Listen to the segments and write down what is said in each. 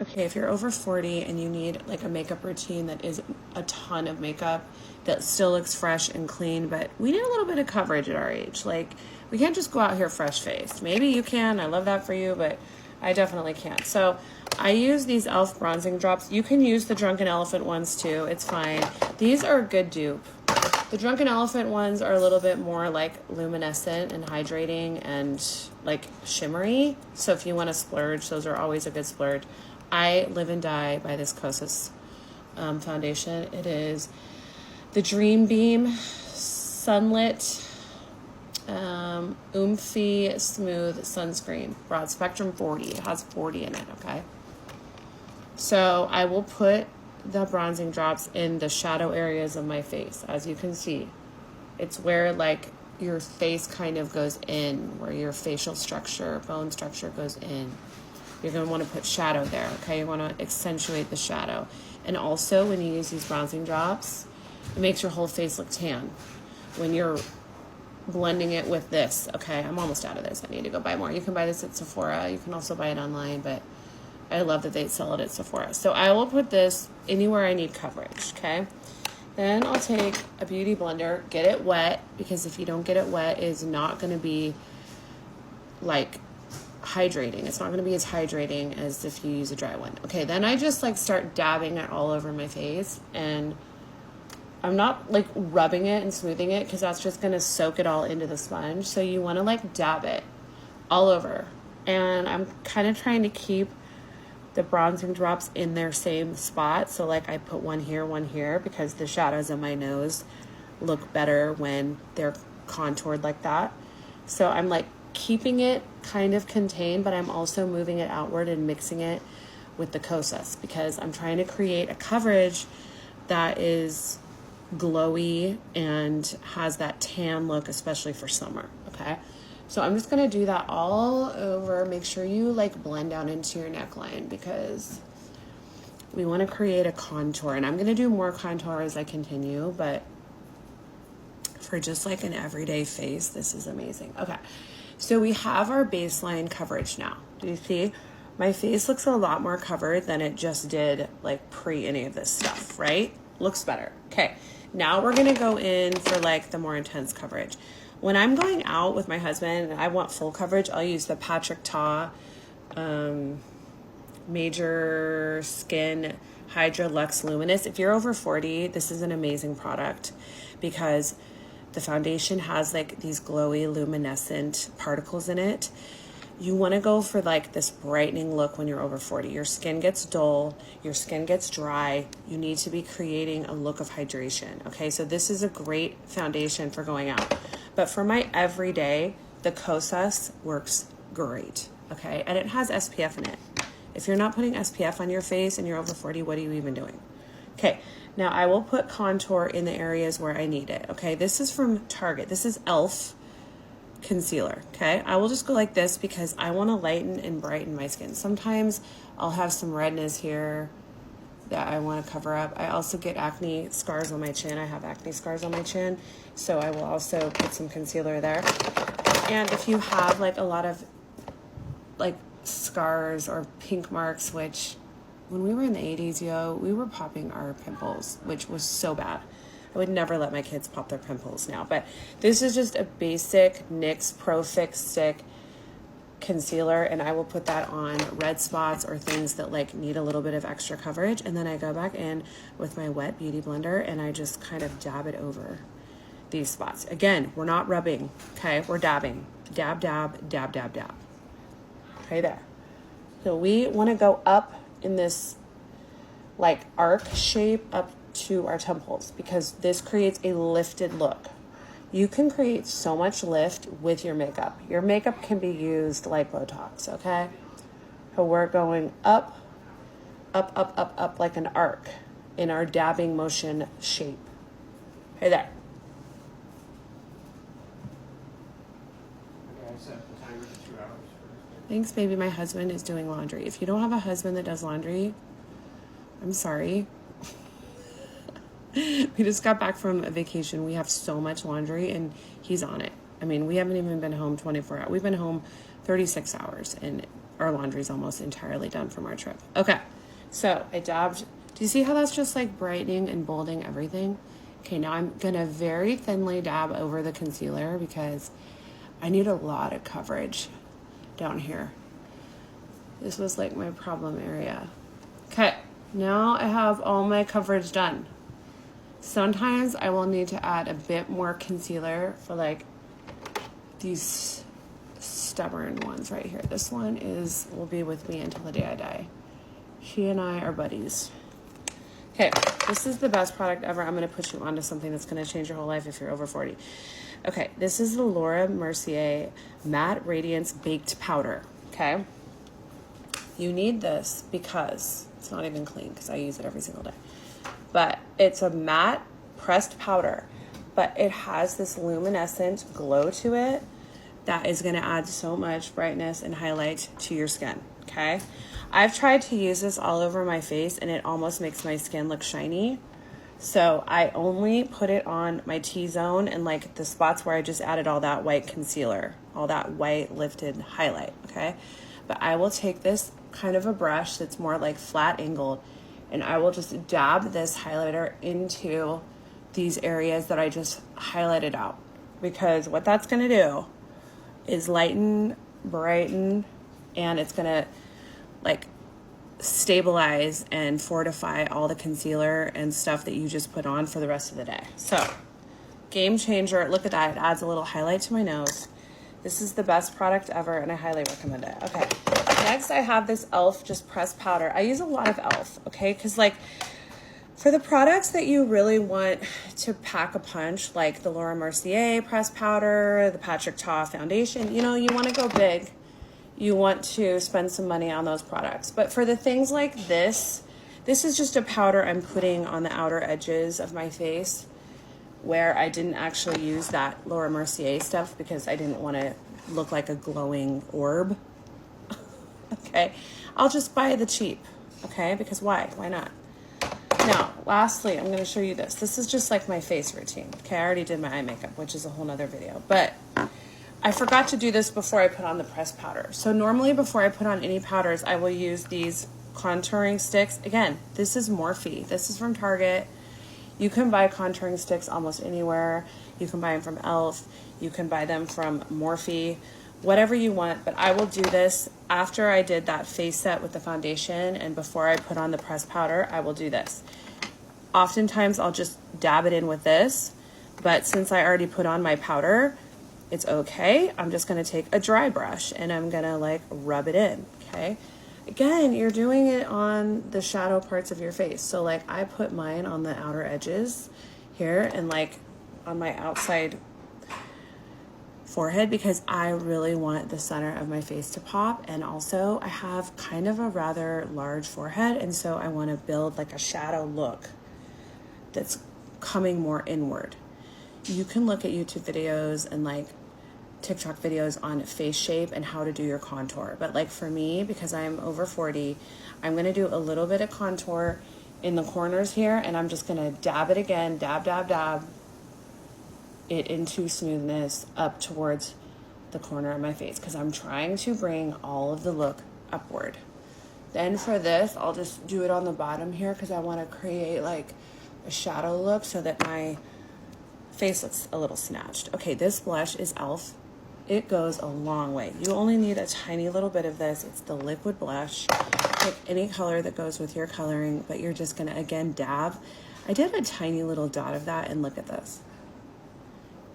Okay, if you're over 40 and you need like a makeup routine that is a ton of makeup that still looks fresh and clean, but we need a little bit of coverage at our age. Like, we can't just go out here fresh faced. Maybe you can, I love that for you, but I definitely can't. So I use these e.l.f. bronzing drops. You can use the Drunken Elephant ones too, it's fine. These are a good dupe. The Drunken Elephant ones are a little bit more like luminescent and hydrating and like shimmery. So if you want to splurge, those are always a good splurge. I live and die by this Kosas foundation. It is the Dream Beam Sunlit Oomphy Smooth Sunscreen. Broad Spectrum 40. It has 40 in it, okay? So I will put the bronzing drops in the shadow areas of my face. As you can see, it's where like your face kind of goes in, where your facial structure, bone structure goes in. You're going to want to put shadow there, okay? You want to accentuate the shadow. And also, when you use these bronzing drops, it makes your whole face look tan. When you're blending it with this, okay? I'm almost out of this. I need to go buy more. You can buy this at Sephora. You can also buy it online, but I love that they sell it at Sephora. So I will put this anywhere I need coverage, okay? Then I'll take a beauty blender, get it wet, because if you don't get it wet, it's not going to be like hydrating. It's not going to be as hydrating as if you use a dry one. Okay, then I just like start dabbing it all over my face, and I'm not like rubbing it and smoothing it because that's just going to soak it all into the sponge. So you want to like dab it all over. And I'm kind of trying to keep the bronzing drops in their same spot. So like I put one here, because the shadows on my nose look better when they're contoured like that. So I'm like keeping it kind of contained, but I'm also moving it outward and mixing it with the Kosas because I'm trying to create a coverage that is glowy and has that tan look, especially for summer, okay? So I'm just gonna do that all over. Make sure you like blend down into your neckline because we wanna create a contour, and I'm gonna do more contour as I continue, but for just like an everyday face, this is amazing. Okay. So we have our baseline coverage now. Do you see? My face looks a lot more covered than it just did like pre any of this stuff, right? Looks better. Okay, now we're gonna go in for like the more intense coverage. When I'm going out with my husband and I want full coverage, I'll use the MercierPTa Major Skin Hydra Luxe Luminous. If you're over 40, this is an amazing product because the foundation has like these glowy luminescent particles in it. You want to go for like this brightening look when you're over 40. Your skin gets dull, your skin gets dry. You need to be creating a look of hydration. Okay, so this is a great foundation for going out. But for my everyday, the Kosas works great. Okay, and it has SPF in it. If you're not putting SPF on your face and you're over 40, what are you even doing? Okay, now I will put contour in the areas where I need it. Okay, this is from Target. This is e.l.f. concealer. Okay, I will just go like this because I want to lighten and brighten my skin. Sometimes I'll have some redness here that I want to cover up. I also get acne scars on my chin. I have acne scars on my chin, so I will also put some concealer there. And if you have like a lot of like scars or pink marks, which when we were in the 80s, we were popping our pimples, which was so bad. I would never let my kids pop their pimples now. But this is just a basic NYX Pro Fix Stick concealer, and I will put that on red spots or things that like need a little bit of extra coverage. And then I go back in with my wet beauty blender and I just kind of dab it over these spots. Again, we're not rubbing, okay? We're dabbing. Dab, dab, dab, dab, dab. Okay, there. So we want to go up in this like arc shape up to our temples because this creates a lifted look. You can create so much lift with your makeup. Your makeup can be used like Botox, okay? So we're going up, up, up, up, up like an arc in our dabbing motion shape. Hey there. Okay, I set the timer to 2 hours. Thanks, baby. My husband is doing laundry. If you don't have a husband that does laundry, I'm sorry. We just got back from a vacation. We have so much laundry and he's on it. I mean, we haven't even been home 24 hours. We've been home 36 hours and our laundry's almost entirely done from our trip. Okay, so I dabbed. Do you see how that's just like brightening and bolding everything? Okay, now I'm gonna very thinly dab over the concealer because I need a lot of coverage down here. This was like my problem area. Okay, now I have all my coverage done. Sometimes I will need to add a bit more concealer for like these stubborn ones right here. This one will be with me until the day I die. She and I are buddies. Okay, this is the best product ever. I'm gonna put you onto something that's gonna change your whole life if you're over 40. Okay, this is the Laura Mercier Matte Radiance Baked Powder, okay? You need this because it's not even clean because I use it every single day. But it's a matte pressed powder, but it has this luminescent glow to it that is gonna add so much brightness and highlight to your skin, okay? I've tried to use this all over my face and it almost makes my skin look shiny. So I only put it on my T-zone and like the spots where I just added all that white concealer, all that white lifted highlight, okay? But I will take this kind of a brush that's more like flat angled and I will just dab this highlighter into these areas that I just highlighted out. Because what that's gonna do is lighten, brighten, and it's gonna like stabilize and fortify all the concealer and stuff that you just put on for the rest of the day. So, game changer. Look at that. It adds a little highlight to my nose. This is the best product ever and I highly recommend it. Okay, next I have this e.l.f. just pressed powder. I use a lot of e.l.f., okay? Because like for the products that you really want to pack a punch, like the Laura Mercier pressed powder, the Patrick Ta foundation, you know, you want to go big. You want to spend some money on those products. But for the things like this is just a powder I'm putting on the outer edges of my face where I didn't actually use that Laura Mercier stuff because I didn't want to look like a glowing orb. Okay, I'll just buy the cheap, okay? Because why? Why not? Now, lastly, I'm going to show you this. This is just like my face routine. Okay, I already did my eye makeup, which is a whole nother video. But I forgot to do this before I put on the pressed powder. So normally before I put on any powders, I will use these contouring sticks. Again, this is Morphe. This is from Target. You can buy contouring sticks almost anywhere. You can buy them from e.l.f. You can buy them from Morphe, whatever you want. But I will do this after I did that face set with the foundation and before I put on the pressed powder, I will do this. Oftentimes I'll just dab it in with this, but since I already put on my powder, it's okay. I'm just gonna take a dry brush and I'm gonna like rub it in, okay? Again, you're doing it on the shadow parts of your face. So like I put mine on the outer edges here and like on my outside forehead because I really want the center of my face to pop. And also I have kind of a rather large forehead. And so I wanna build like a shadow look that's coming more inward. You can look at YouTube videos and like TikTok videos on face shape and how to do your contour. But like for me, because I'm over 40, I'm gonna do a little bit of contour in the corners here and I'm just gonna dab it again, dab, dab, dab it into smoothness up towards the corner of my face because I'm trying to bring all of the look upward. Then for this, I'll just do it on the bottom here because I wanna create like a shadow look so that my face looks a little snatched. Okay, this blush is e.l.f. It goes a long way. You only need a tiny little bit of this. It's the liquid blush. Pick any color that goes with your coloring, but you're just gonna, again, dab. I did a tiny little dot of that and look at this.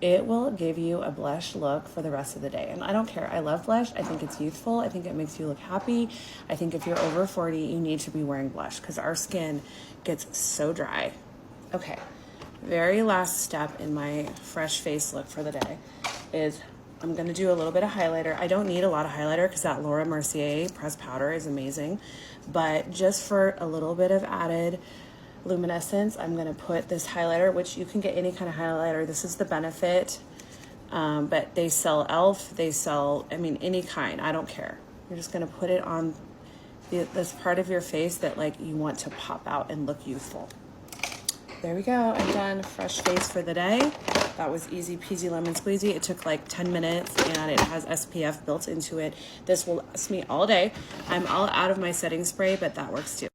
It will give you a blush look for the rest of the day. And I don't care, I love blush. I think it's youthful. I think it makes you look happy. I think if you're over 40, you need to be wearing blush because our skin gets so dry. Okay. Very last step in my fresh face look for the day is I'm gonna do a little bit of highlighter. I don't need a lot of highlighter because that Laura Mercier pressed powder is amazing, but just for a little bit of added luminescence, I'm gonna put this highlighter, which you can get any kind of highlighter. This is the Benefit, but they sell e.l.f., they sell, I mean, any kind, I don't care. You're just gonna put it on this part of your face that like you want to pop out and look youthful. there we go. I'm done. Fresh face for the day. That was easy peasy lemon squeezy. It took like 10 minutes and it has SPF built into it. This will last me all day. I'm all out of my setting spray, but that works too.